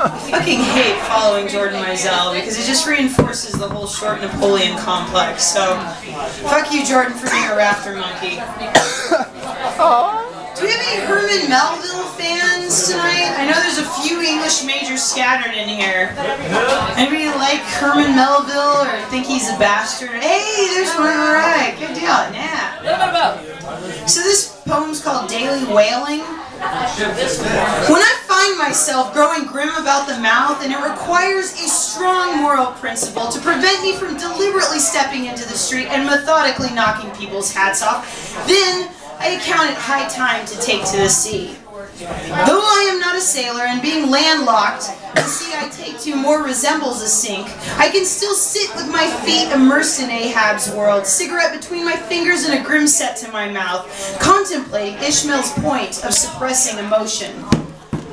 I fucking hate following Jordan Mizell because it just reinforces the whole short Napoleon complex. So, fuck you, Jordan, for being a rafter monkey. Do we have any Herman Melville fans tonight? I know there's a few English majors scattered in here. Anybody like Herman Melville or think he's a bastard? Hey, there's one. All right, good deal. Yeah. So this poem's called Daily Wailing. When I find myself growing grim about the mouth and it requires a strong moral principle to prevent me from deliberately stepping into the street and methodically knocking people's hats off, then I account it high time to take to the sea. Though I am not a sailor and being landlocked, the sea I take to more resembles a sink, I can still sit with my feet immersed in Ahab's world, cigarette between my fingers and a grim set to my mouth, contemplating Ishmael's point of suppressing emotion.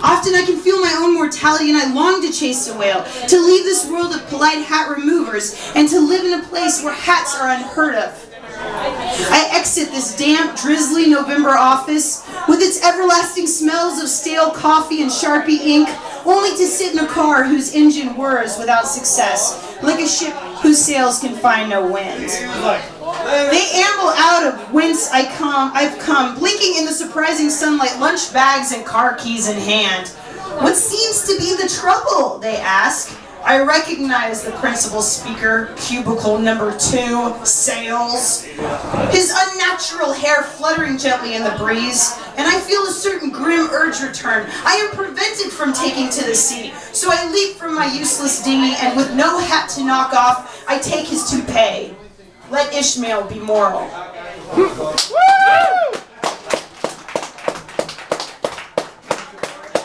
Often I can feel my own mortality and I long to chase a whale, to leave this world of polite hat removers, and to live in a place where hats are unheard of. I exit this damp, drizzly November office with its everlasting smells of stale coffee and Sharpie ink, only to sit in a car whose engine whirs without success, like a ship whose sails can find no wind. They amble out of whence I've come, blinking in the surprising sunlight, lunch bags and car keys in hand. What seems to be the trouble, they ask. I recognize the principal speaker, cubicle number 2, sales. His unnatural hair fluttering gently in the breeze, and I feel a certain grim urge return. I am prevented from taking to the sea, so I leap from my useless dinghy, and with no hat to knock off, I take his toupee. Let Ishmael be moral.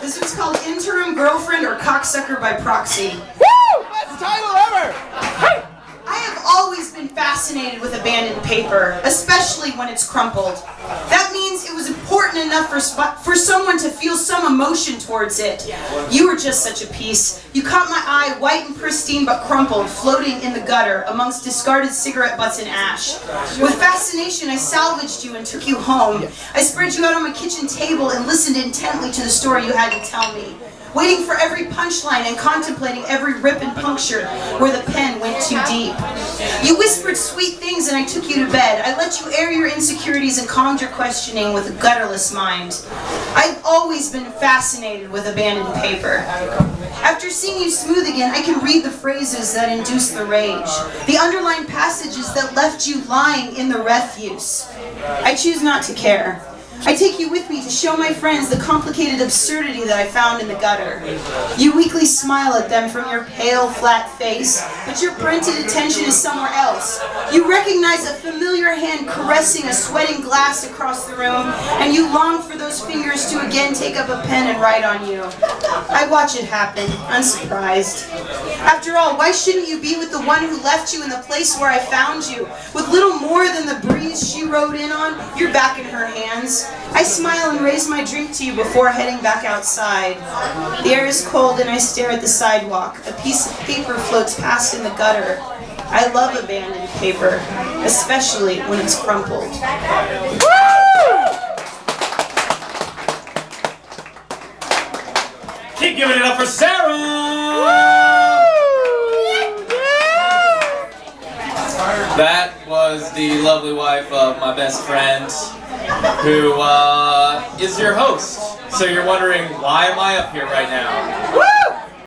This one's called Interim Girlfriend or Cocksucker by Proxy. Best title ever! I have always been fascinated with abandoned paper, especially when it's crumpled. That means it was important enough for someone to feel some emotion towards it. You were just such a piece. You caught my eye, white and pristine but crumpled, floating in the gutter amongst discarded cigarette butts and ash. With fascination, I salvaged you and took you home. I spread you out on my kitchen table and listened intently to the story you had to tell me, waiting for every punchline and contemplating every rip and puncture where the pen went too deep. You whispered sweet things and I took you to bed. I let you air your insecurities and calmed your questioning with a gutterless mind. I've always been fascinated with abandoned paper. After seeing you smooth again, I can read the phrases that induce the rage, the underlined passages that left you lying in the refuse. I choose not to care. I take you with me to show my friends the complicated absurdity that I found in the gutter. You weakly smile at them from your pale, flat face, but your printed attention is somewhere else. You recognize a familiar hand caressing a sweating glass across the room, and you long for those fingers to again take up a pen and write on you. I watch it happen, unsurprised. After all, why shouldn't you be with the one who left you in the place where I found you? With little more than the breeze she rode in on, you're back in her hands. I smile and raise my drink to you before heading back outside. The air is cold and I stare at the sidewalk. A piece of paper floats past in the gutter. I love abandoned paper, especially when it's crumpled. Keep giving it up for Sarah! That was the lovely wife of my best friend, who is your host. So you're wondering, why am I up here right now?